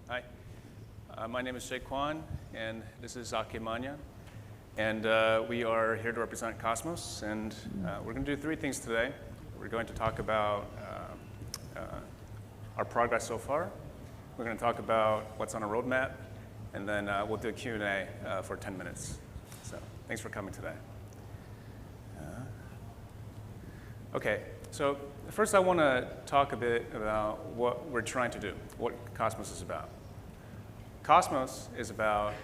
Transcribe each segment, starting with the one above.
Hi, my name is Kwon, and this is Zaki Manian. And we are here to represent Cosmos, and we're going to do three things today. We're going to talk about our progress so far. We're going to talk about what's on our roadmap, and then we'll do a Q&A for 10 minutes. So thanks for coming today. Okay, so first I want to talk a bit about what we're trying to do, what Cosmos is about. Cosmos is about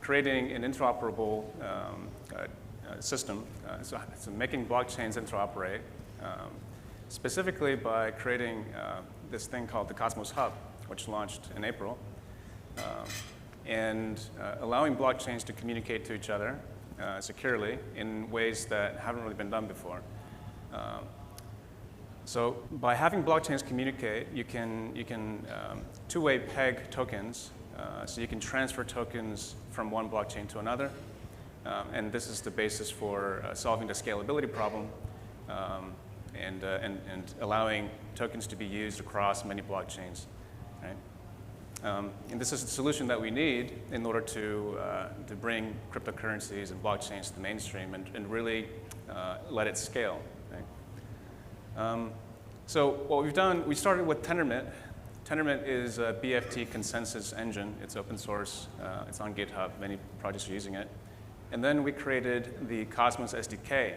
creating an interoperable system, so making blockchains interoperate, specifically by creating this thing called the Cosmos Hub, which launched in April, and allowing blockchains to communicate to each other securely in ways that haven't really been done before. So by having blockchains communicate, you can two-way peg tokens. So you can transfer tokens from one blockchain to another. And this is the basis for solving the scalability problem and allowing tokens to be used across many blockchains. Right? And this is the solution that we need in order to bring cryptocurrencies and blockchains to the mainstream and really let it scale. Right? So what we've done, we started with Tendermint. Tendermint is a BFT consensus engine. It's open source. It's on GitHub. Many projects are using it. And then we created the Cosmos Sdk.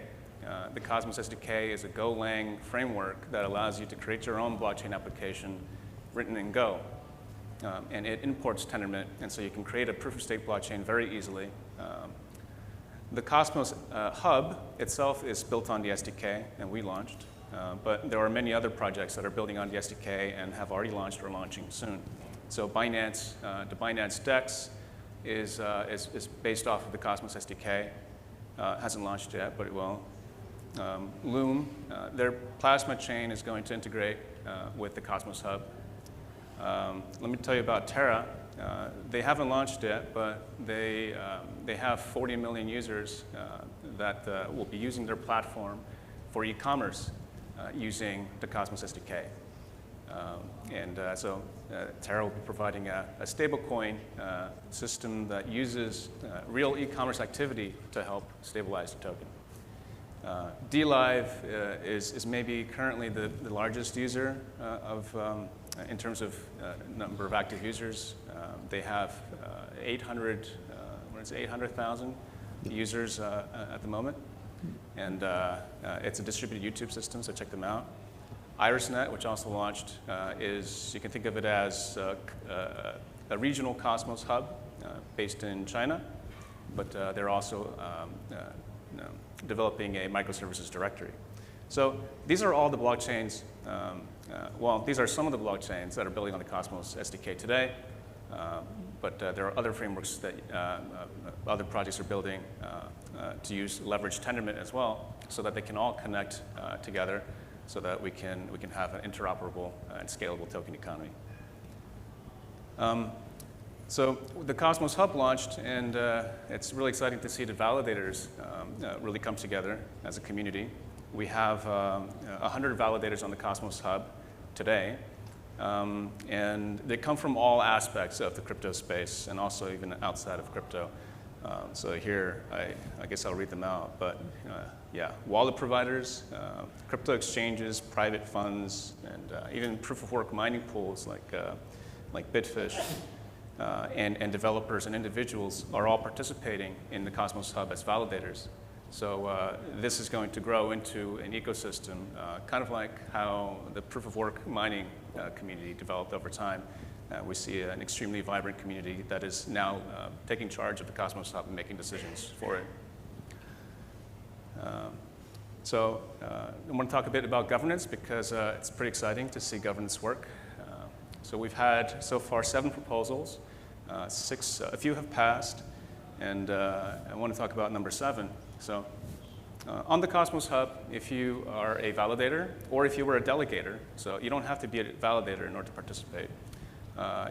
The Cosmos Sdk is a Golang framework that allows you to create your own blockchain application written in Go. And it imports Tendermint, and so you can create a proof-of-stake blockchain very easily. The Cosmos Hub itself is built on the SDK, and we launched. But there are many other projects that are building on the SDK and have already launched or launching soon. So Binance, the Binance DEX is based off of the Cosmos SDK. Hasn't launched yet, but it will. Loom, their plasma chain is going to integrate with the Cosmos Hub. Let me tell you about Terra. They haven't launched yet, but they have 40 million users that will be using their platform for e-commerce. Using the Cosmos SDK. So Terra will be providing a stablecoin system that uses real e-commerce activity to help stabilize the token. DLive is maybe currently the largest user in terms of number of active users. They have 800,000 users at the moment. And it's a distributed YouTube system, so check them out. IrisNet, which also launched, you can think of it as a regional Cosmos hub based in China, but they're also developing a microservices directory. So these are all the blockchains, these are some of the blockchains that are building on the Cosmos SDK today, but there are other frameworks that other projects are building to leverage Tendermint as well, so that they can all connect together, so that we can have an interoperable and scalable token economy. So the Cosmos Hub launched, and it's really exciting to see the validators really come together as a community. We have 100 validators on the Cosmos Hub today. And they come from all aspects of the crypto space and also even outside of crypto. So here, I guess I'll read them out. But yeah, wallet providers, crypto exchanges, private funds, and even proof-of-work mining pools like Bitfish, and developers and individuals are all participating in the Cosmos Hub as validators. So this is going to grow into an ecosystem, kind of like how the proof-of-work mining community developed over time. We see an extremely vibrant community that is now taking charge of the Cosmos Hub and making decisions for it. I want to talk a bit about governance because it's pretty exciting to see governance work. So we've had so far 7 proposals, a few have passed, and I want to talk about number 7. So on the Cosmos Hub, if you are a validator or if you were a delegator, so you don't have to be a validator in order to participate.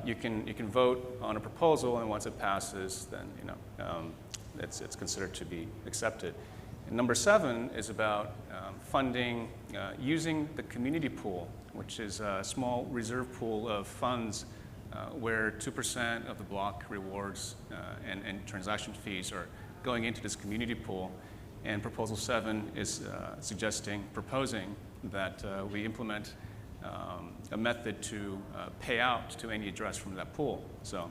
You can vote on a proposal, and once it passes, then it's considered to be accepted. And number 7 is about funding using the community pool, which is a small reserve pool of funds where 2% of the block rewards and transaction fees are going into this community pool. And Proposal 7 is proposing that we implement a method to pay out to any address from that pool. So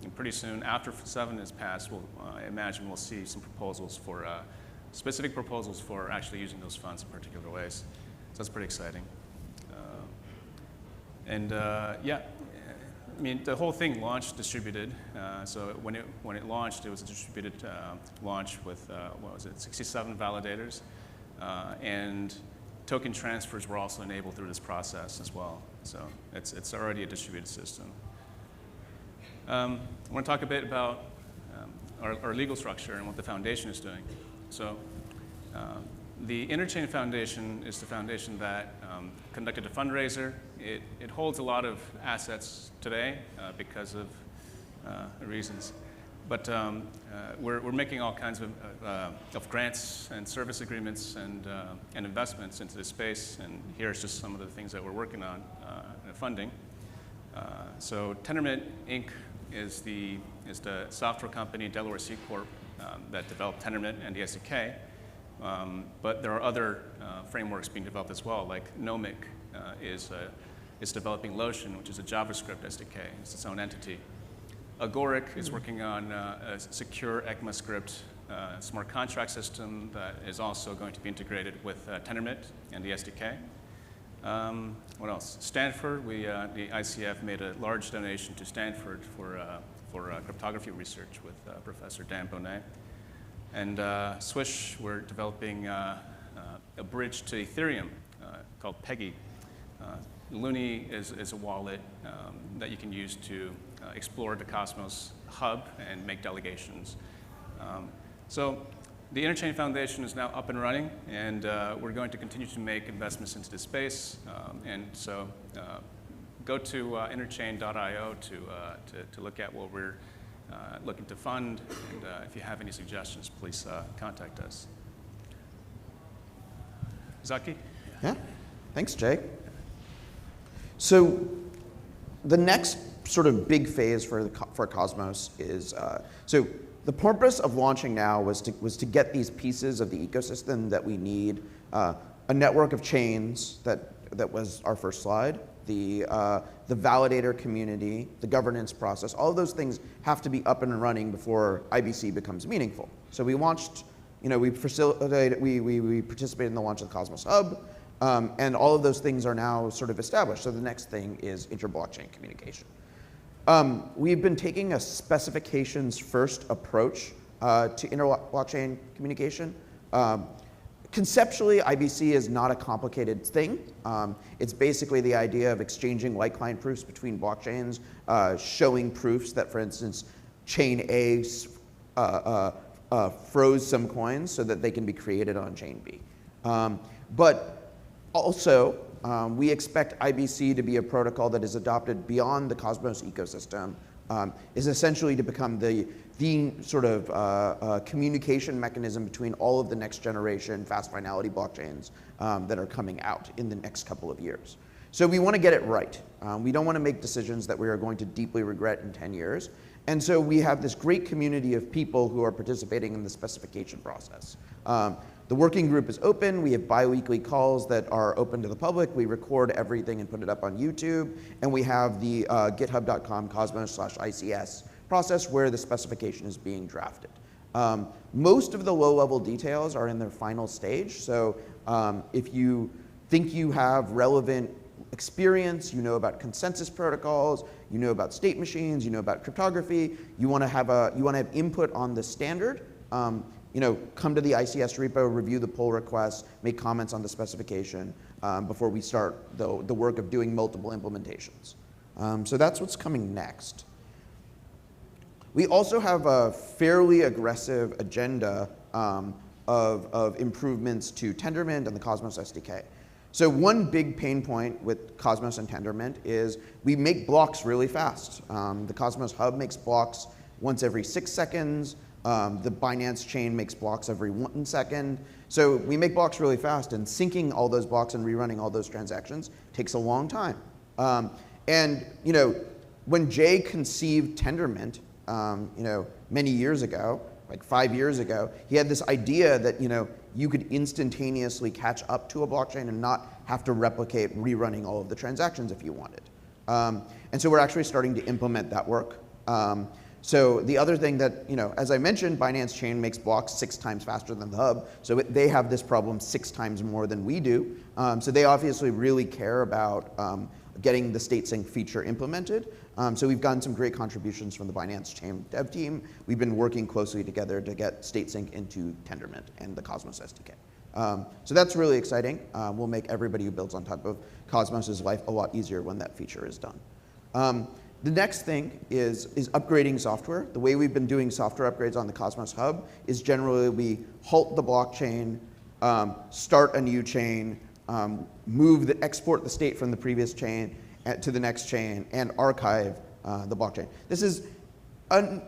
and pretty soon, after 7 is passed, I imagine we'll see some proposals for, specific proposals for actually using those funds in particular ways. So that's pretty exciting. Yeah, I mean, the whole thing launched distributed. So when it launched, it was a distributed launch with, 67 validators. And token transfers were also enabled through this process as well. So it's already a distributed system. I want to talk a bit about our legal structure and what the foundation is doing. So the Interchange Foundation is the foundation that conducted a fundraiser. It holds a lot of assets today because of reasons. But we're making all kinds of grants and service agreements and investments into this space. And here's just some of the things that we're working on funding. So Tendermint, Inc. is the software company, Delaware C Corp, that developed Tendermint and the SDK. But there are other frameworks being developed as well, like Nomic is developing Lotion, which is a JavaScript SDK. It's its own entity. Agoric is working on a secure ECMAScript smart contract system that is also going to be integrated with Tendermint and the SDK. What else? Stanford, the ICF made a large donation to Stanford for cryptography research with Professor Dan Bonet. And Swish, we're developing a bridge to Ethereum called Peggy. Looney is a wallet that you can use to explore the Cosmos hub and make delegations. So the Interchange Foundation is now up and running, and we're going to continue to make investments into this space. And so go to interchain.io to look at what we're looking to fund. And if you have any suggestions, please contact us. Zaki? Yeah, thanks, Jay. So the next sort of big phase for Cosmos is, so the purpose of launching now was to get these pieces of the ecosystem that we need, a network of chains that was our first slide, the validator community, the governance process, all of those things have to be up and running before IBC becomes meaningful. So we launched, we participated in the launch of the Cosmos Hub, and all of those things are now sort of established. So the next thing is inter-blockchain communication. We've been taking a specifications first approach to inter-blockchain communication. Conceptually, IBC is not a complicated thing. It's basically the idea of exchanging like-kind proofs between blockchains, showing proofs that, for instance, chain A froze some coins so that they can be created on chain B. But also, we expect IBC to be a protocol that is adopted beyond the Cosmos ecosystem, is essentially to become the sort of communication mechanism between all of the next generation fast finality blockchains that are coming out in the next couple of years. So we want to get it right. We don't want to make decisions that we are going to deeply regret in 10 years. And so we have this great community of people who are participating in the specification process. The working group is open. We have bi-weekly calls that are open to the public. We record everything and put it up on YouTube. And we have the github.com cosmos/ICS process where the specification is being drafted. Most of the low-level details are in their final stage. So if you think you have relevant experience, you know about consensus protocols, you know about state machines, you know about cryptography, you want to have input on the standard, come to the ICS repo, review the pull requests, make comments on the specification before we start the work of doing multiple implementations. So that's what's coming next. We also have a fairly aggressive agenda of improvements to Tendermint and the Cosmos SDK. So one big pain point with Cosmos and Tendermint is we make blocks really fast. The Cosmos Hub makes blocks once every 6 seconds. The Binance chain makes blocks every 1 second. So we make blocks really fast, and syncing all those blocks and rerunning all those transactions takes a long time. And when Jay conceived Tendermint, many years ago, like 5 years ago, he had this idea that you could instantaneously catch up to a blockchain and not have to replicate rerunning all of the transactions if you wanted. And so we're actually starting to implement that work. So the other thing that, as I mentioned, Binance Chain makes blocks 6 times faster than the hub. So they have this problem 6 times more than we do. So they obviously really care about getting the state sync feature implemented. So we've gotten some great contributions from the Binance Chain dev team. We've been working closely together to get state sync into Tendermint and the Cosmos SDK. So that's really exciting. We'll make everybody who builds on top of Cosmos's life a lot easier when that feature is done. The next thing is upgrading software. The way we've been doing software upgrades on the Cosmos Hub is generally we halt the blockchain, start a new chain, export the state from the previous chain to the next chain, and archive the blockchain. This is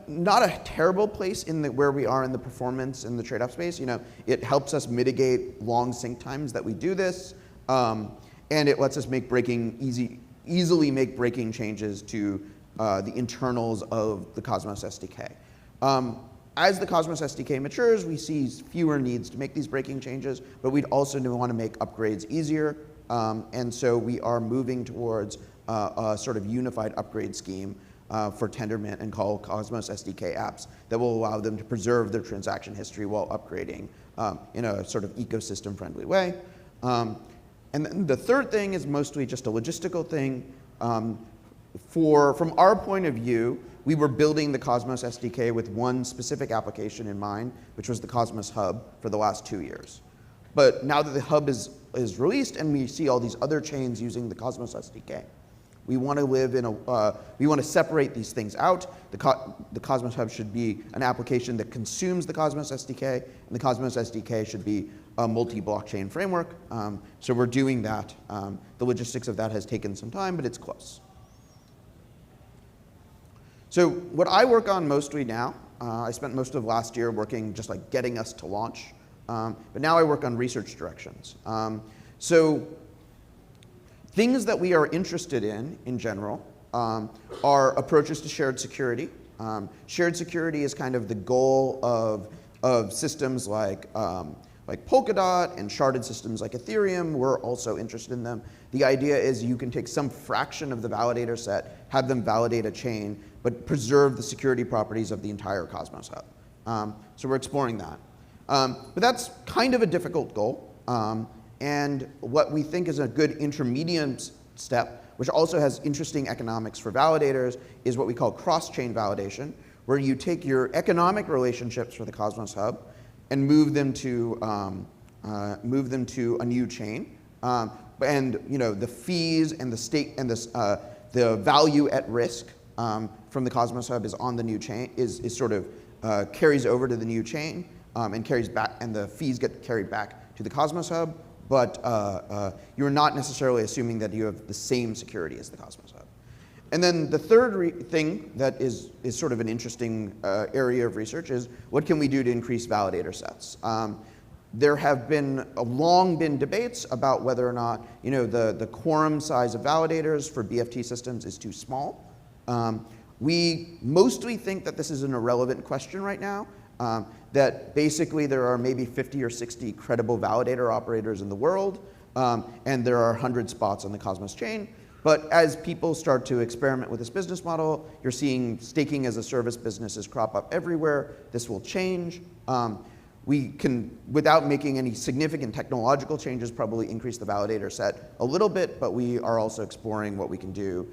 not a terrible place where we are in the performance in the trade-off space. It helps us mitigate long sync times that we do this, and it lets us easily make breaking changes to the internals of the Cosmos SDK. As the Cosmos SDK matures, we see fewer needs to make these breaking changes, but we'd also want to make upgrades easier. And so we are moving towards a sort of unified upgrade scheme for Tendermint and call Cosmos SDK apps that will allow them to preserve their transaction history while upgrading in a sort of ecosystem-friendly way. And then the third thing is mostly just a logistical thing. From our point of view, we were building the Cosmos SDK with one specific application in mind, which was the Cosmos Hub for the last 2 years. But now that the Hub is released and we see all these other chains using the Cosmos SDK, we want to we want to separate these things out. The Cosmos Hub should be an application that consumes the Cosmos SDK, and the Cosmos SDK should be a multi-blockchain framework. So we're doing that. The logistics of that has taken some time, but it's close. So what I work on mostly now, I spent most of last year working just like getting us to launch, but now I work on research directions. So things that we are interested in general, are approaches to shared security. Shared security is kind of the goal of systems like Polkadot and sharded systems like Ethereum. We're also interested in them. The idea is you can take some fraction of the validator set, have them validate a chain, but preserve the security properties of the entire Cosmos Hub. So we're exploring that. But that's kind of a difficult goal. And what we think is a good intermediate step, which also has interesting economics for validators, is what we call cross-chain validation, where you take your economic relationships for the Cosmos Hub and move them to a new chain. And the fees and the stake and the value at risk from the Cosmos Hub is on the new chain, is sort of carries over to the new chain and carries back, and the fees get carried back to the Cosmos Hub. But you're not necessarily assuming that you have the same security as the Cosmos Hub. And then the third thing that is sort of an interesting area of research is what can we do to increase validator sets? There have long been debates about whether or not the quorum size of validators for BFT systems is too small. We mostly think that this is an irrelevant question right now. That basically there are maybe 50 or 60 credible validator operators in the world, and there are 100 spots on the Cosmos chain. But as people start to experiment with this business model, you're seeing staking as a service businesses crop up everywhere. This will change. We can, without making any significant technological changes, probably increase the validator set a little bit, but we are also exploring what we can do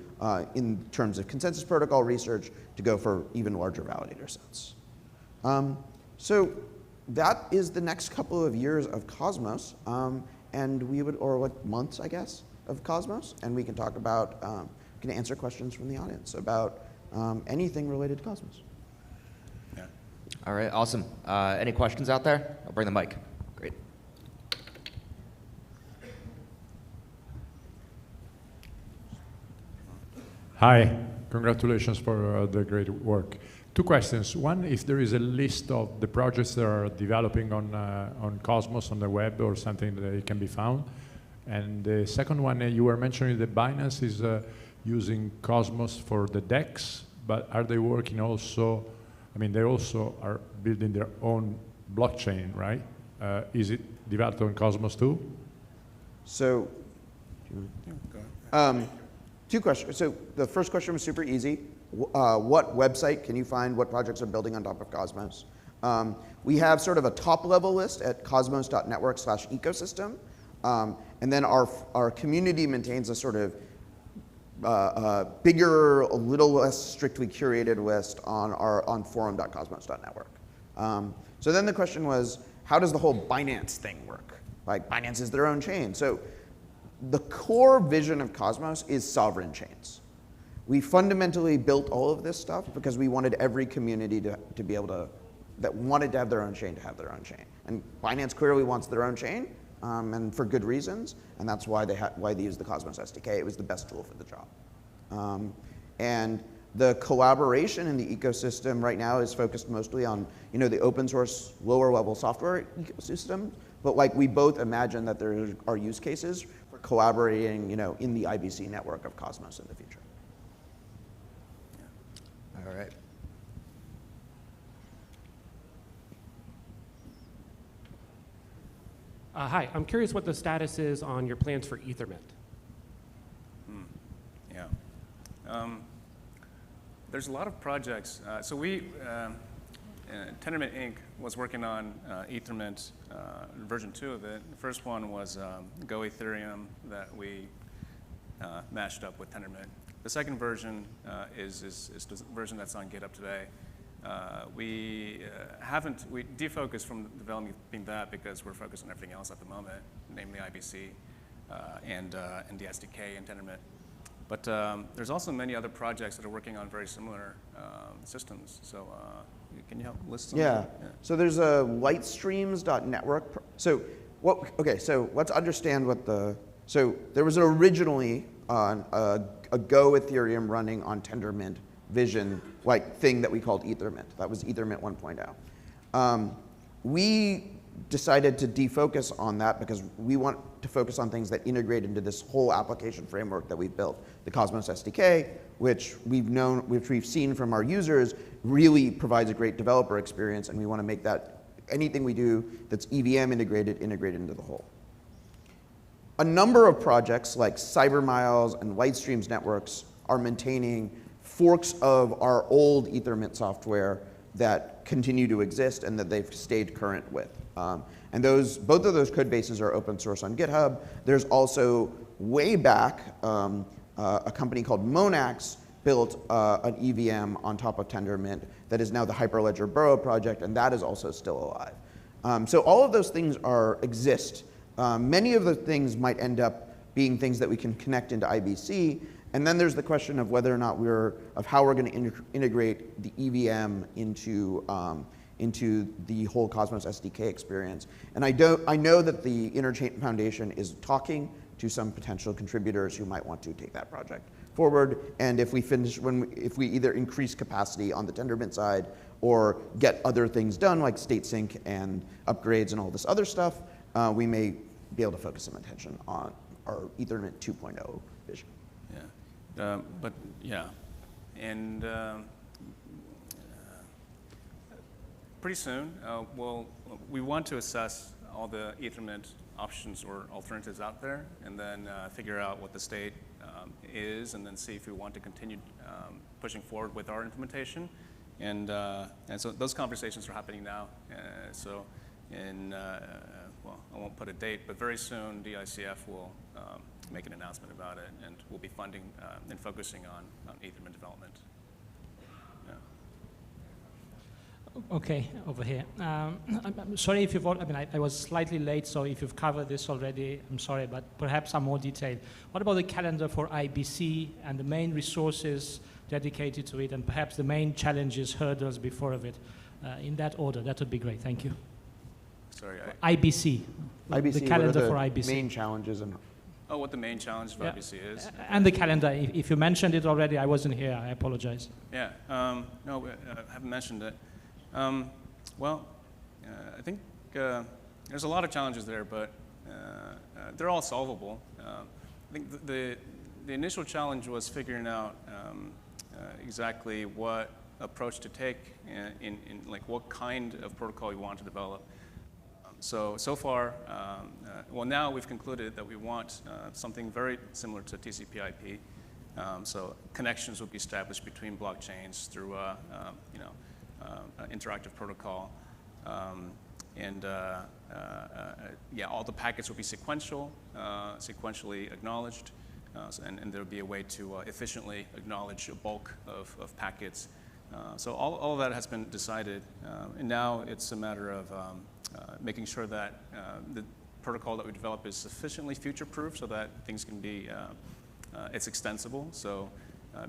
in terms of consensus protocol research to go for even larger validator sets. So that is the next couple of years of Cosmos, and or like months, I guess, of Cosmos, and we can talk about, we can answer questions from the audience about anything related to Cosmos. Yeah. All right, awesome. Any questions out there? I'll bring the mic. Great. Hi, congratulations for the great work. 2 questions. One, if there is a list of the projects that are developing on Cosmos on the web or something that can be found. And the second one, you were mentioning that Binance is using Cosmos for the DEX, but are they working also, I mean, they also are building their own blockchain, right? Is it developed on Cosmos too? So, two questions. So the first question was super easy. What website can you find what projects are building on top of Cosmos? We have sort of a top-level list at cosmos.network/ecosystem. And then our community maintains a sort of bigger, a little less strictly curated list on forum.cosmos.network. So then the question was, how does the whole Binance thing work? Like, Binance is their own chain. So the core vision of Cosmos is sovereign chains. We fundamentally built all of this stuff because we wanted every community to be able to, that wanted to have their own chain, to have their own chain. And Binance clearly wants their own chain, and for good reasons, and that's why they use the Cosmos SDK. It was the best tool for the job. And the collaboration in the ecosystem right now is focused mostly on, the open source, lower level software ecosystem, but like we both imagine that there are use cases for collaborating, in the IBC network of Cosmos in the future. All right. Hi, I'm curious what the status is on your plans for Ethermint. Yeah. There's a lot of projects. So Tendermint Inc. was working on Ethermint version 2 of it. The first one was Go Ethereum that we mashed up with Tendermint. The second version is the version that's on GitHub today. We defocused from developing that because we're focused on everything else at the moment, namely IBC and the SDK and Tendermint. But there's also many other projects that are working on very similar systems. So can you help list some? Yeah. So there's a lightstreams.network. So let's understand what so there was originally a Go Ethereum running on Tendermint vision thing that we called Ethermint. That was Ethermint 1.0. We decided to defocus on that because we want to focus on things that integrate into this whole application framework that we've built. The Cosmos SDK, which we've seen from our users, really provides a great developer experience, and we want to make that anything we do that's EVM integrated into the whole. A number of projects like CyberMiles and Lightstreams Networks are maintaining forks of our old Ethermint software that continue to exist and that they've stayed current with. And both of those code bases are open source on GitHub. There's also, way back, a company called Monax built an EVM on top of Tendermint that is now the Hyperledger Burrow project, and that is also still alive. So all of those things exist. Many of the things might end up being things that we can connect into IBC, and then there's the question of whether or not how we're going to integrate the EVM into the whole Cosmos SDK experience. And I know that the Interchange Foundation is talking to some potential contributors who might want to take that project forward. And if if we either increase capacity on the Tendermint side or get other things done like state sync and upgrades and all this other stuff, we may be able to focus some attention on our Ethernet 2.0 vision. Yeah. And pretty soon, we want to assess all the Ethermint options or alternatives out there, and then figure out what the state is, and then see if we want to continue pushing forward with our implementation. And so those conversations are happening now. I won't put a date, but very soon DICF will make an announcement about it, and we'll be funding and focusing on Ethermint development. Okay, over here. I'm sorry if I was slightly late, so if you've covered this already, I'm sorry, but perhaps some more detail. What about the calendar for IBC and the main resources dedicated to it, and perhaps the main challenges, hurdles before of it? In that order, that would be great. Thank you. Sorry. IBC. IBC, the calendar for IBC. Main challenges and. Oh, what the main challenge for IBC is? And the calendar. If you mentioned it already, I wasn't here. I apologize. Yeah. No, I haven't mentioned it. I think there's a lot of challenges there, but they're all solvable. I think the initial challenge was figuring out exactly what approach to take in like what kind of protocol we want to develop. So far, well, now we've concluded that we want something very similar to TCP/IP. So connections will be established between blockchains through interactive protocol. Yeah, all the packets will be sequential, sequentially acknowledged, and there'll be a way to efficiently acknowledge a bulk of packets. So all of that has been decided, and now it's a matter of making sure that the protocol that we develop is sufficiently future-proof so that things can be, it's extensible. So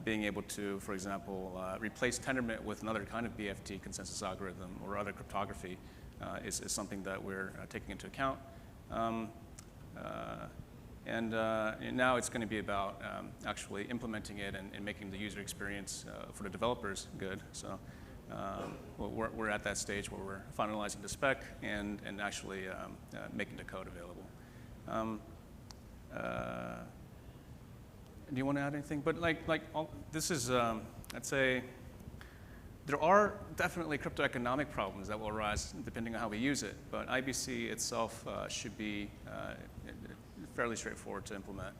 being able to, for example, replace Tendermint with another kind of BFT consensus algorithm or other cryptography is something that we're taking into account. And now it's going to be about actually implementing it and making the user experience for the developers good. So we're at that stage where we're finalizing the spec and actually making the code available. Do you want to add anything? But this is, I'd say, there are definitely cryptoeconomic problems that will arise depending on how we use it. But IBC itself should be fairly straightforward to implement.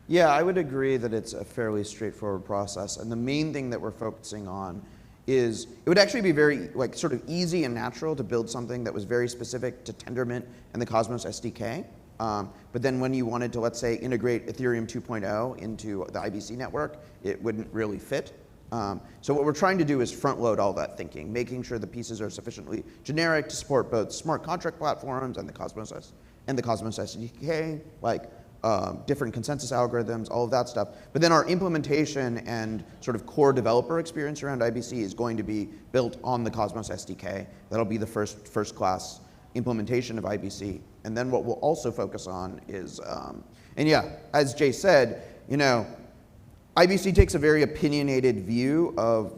Yeah, I would agree that it's a fairly straightforward process. And the main thing that we're focusing on is, it would actually be very sort of easy and natural to build something that was very specific to Tendermint and the Cosmos SDK. But then when you wanted to, let's say, integrate Ethereum 2.0 into the IBC network, it wouldn't really fit. So what we're trying to do is front load all that thinking, making sure the pieces are sufficiently generic to support both smart contract platforms and the Cosmos SDK, different consensus algorithms, all of that stuff. But then our implementation and sort of core developer experience around IBC is going to be built on the Cosmos SDK. That'll be the first class implementation of IBC. And then what we'll also focus on is, and yeah, as Jay said, IBC takes a very opinionated view of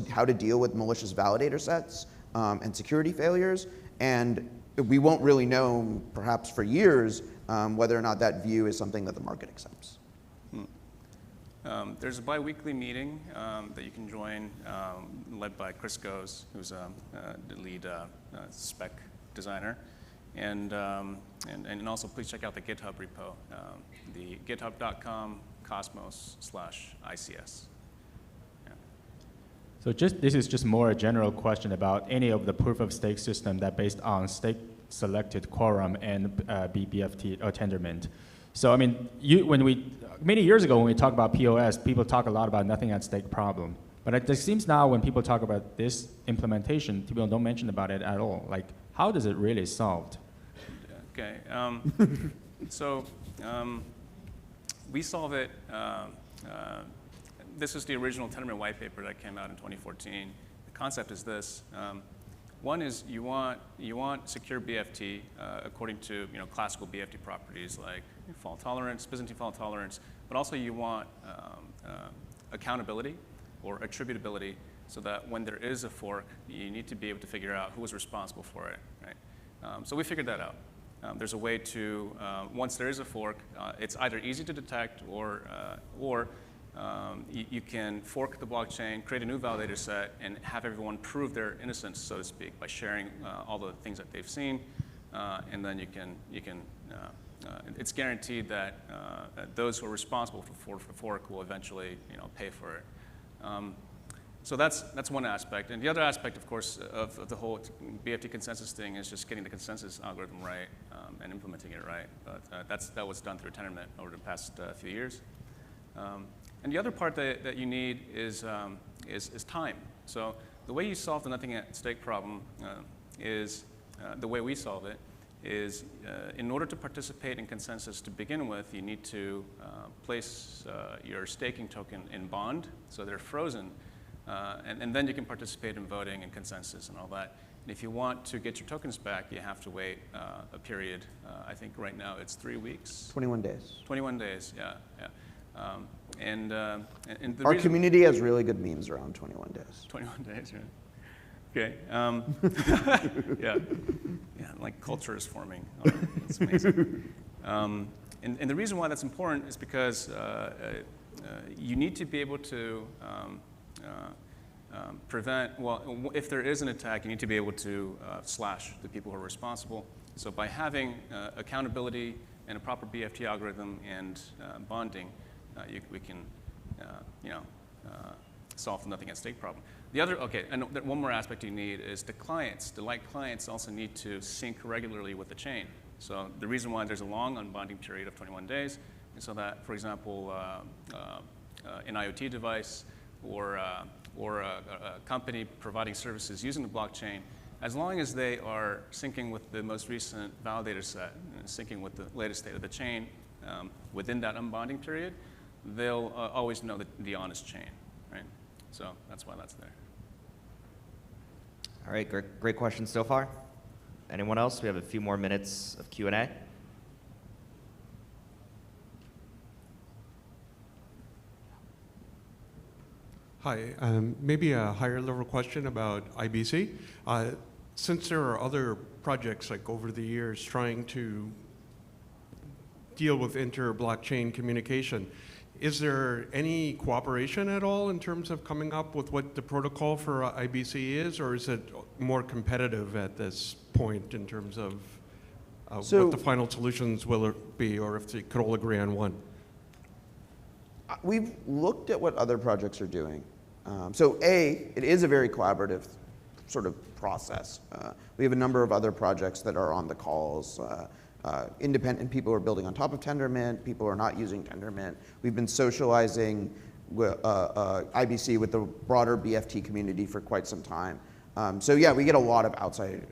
how to deal with malicious validator sets and security failures. And we won't really know, perhaps for years, whether or not that view is something that the market accepts. There's a bi-weekly meeting that you can join, led by Chris Goes, who's the lead spec designer. And also please check out the GitHub repo, the github.com cosmos/ICS. Yeah. So this is just more a general question about any of the proof of stake system that based on stake selected quorum and BFT or Tendermint. So I mean, many years ago when we talked about POS, people talk a lot about nothing at stake problem. But it seems now when people talk about this implementation, people don't mention about it at all. Like, how does it really solved? Okay. So we solve it. This is the original Tendermint white paper that came out in 2014. The concept is this. One is you want secure BFT according to classical BFT properties like fault tolerance, Byzantine fault tolerance, but also you want accountability or attributability so that when there is a fork, you need to be able to figure out who was responsible for it, right? So we figured that out. There's a way to, once there is a fork, it's either easy to detect or you can fork the blockchain, create a new validator set, and have everyone prove their innocence, so to speak, by sharing all the things that they've seen, and then you can it's guaranteed that those who are responsible for the fork will eventually pay for it. So that's one aspect. And the other aspect, of course, of the whole BFT consensus thing is just getting the consensus algorithm right and implementing it right. But that was done through Tendermint over the past few years. And the other part that you need is time. So the way you solve the nothing at stake problem is, the way we solve it, is in order to participate in consensus to begin with, you need to place your staking token in bond, so they're frozen. And then you can participate in voting and consensus and all that. And if you want to get your tokens back, you have to wait a period. I think right now it's 3 weeks. 21 days. 21 days, yeah. And the Our community has really good memes around 21 days. 21 days, right? Okay. Yeah, like culture is forming. Oh, that's amazing. And the reason why that's important is because you need to be able to prevent, well, if there is an attack, you need to be able to slash the people who are responsible. So by having accountability and a proper BFT algorithm and bonding, we can, solve the nothing at stake problem. The other, okay, and one more aspect you need is the clients. The light clients also need to sync regularly with the chain. So the reason why there's a long unbonding period of 21 days is so that, for example, an IoT device or a company providing services using the blockchain, as long as they are syncing with the most recent validator set, syncing with the latest state of the chain within that unbonding period, they'll always know the honest chain, right? So that's why that's there. All right, great questions so far. Anyone else? We have a few more minutes of Q&A. Hi, maybe a higher level question about IBC. Since there are other projects like over the years trying to deal with inter-blockchain communication, is there any cooperation at all in terms of coming up with what the protocol for IBC is, or is it more competitive at this point in terms of what the final solutions will be, or if they could all agree on one? We've looked at what other projects are doing. It is a very collaborative sort of process. We have a number of other projects that are on the calls. Independent people are building on top of Tendermint, people are not using Tendermint. We've been socializing IBC with the broader BFT community for quite some time. Yeah, we get a lot of outside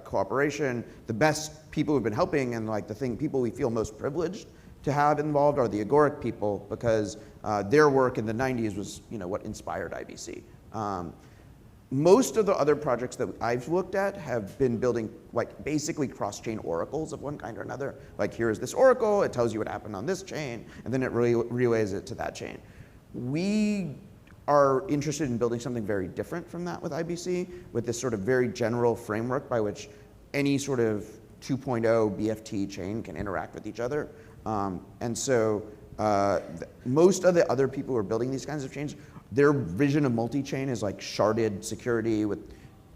cooperation. The best people who've been helping and like people we feel most privileged to have involved are the Agoric people, because their work in the 90s was what inspired IBC. Most of the other projects that I've looked at have been building like basically cross-chain oracles of one kind or another. Like, here's this oracle, it tells you what happened on this chain, and then it relays it to that chain. We are interested in building something very different from that with IBC, with this sort of very general framework by which any sort of 2.0 BFT chain can interact with each other. Most of the other people who are building these kinds of chains, their vision of multi-chain is like sharded security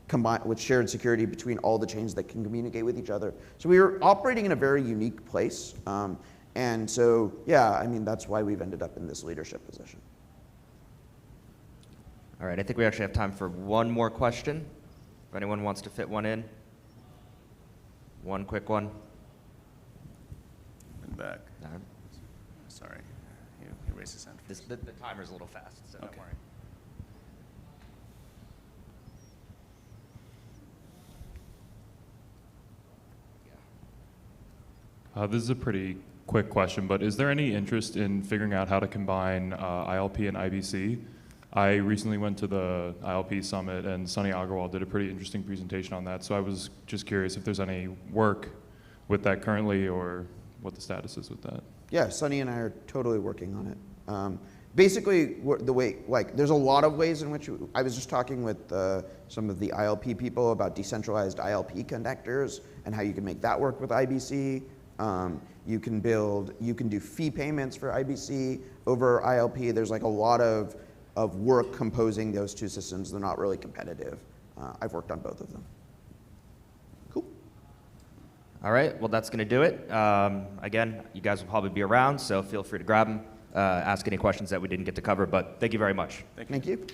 combined with shared security between all the chains that can communicate with each other. So we are operating in a very unique place. Yeah, I mean, that's why we've ended up in this leadership position. All right, I think we actually have time for one more question. If anyone wants to fit one in. One quick one. In the back. No. Sorry, he raised his hand. The timer's a little fast, so don't worry. This is a pretty quick question, but is there any interest in figuring out how to combine ILP and IBC? I recently went to the ILP summit, and Sunny Agarwal did a pretty interesting presentation on that, so I was just curious if there's any work with that currently, or what the status is with that. Yeah, Sunny and I are totally working on it. Basically, there's a lot of ways in which I was just talking with some of the ILP people about decentralized ILP connectors and how you can make that work with IBC. You can do fee payments for IBC over ILP. There's like a lot of work composing those two systems. They're not really competitive. I've worked on both of them. Cool. All right, well, that's going to do it. Again, you guys will probably be around, so feel free to grab them, ask any questions that we didn't get to cover, but thank you very much. Thank you.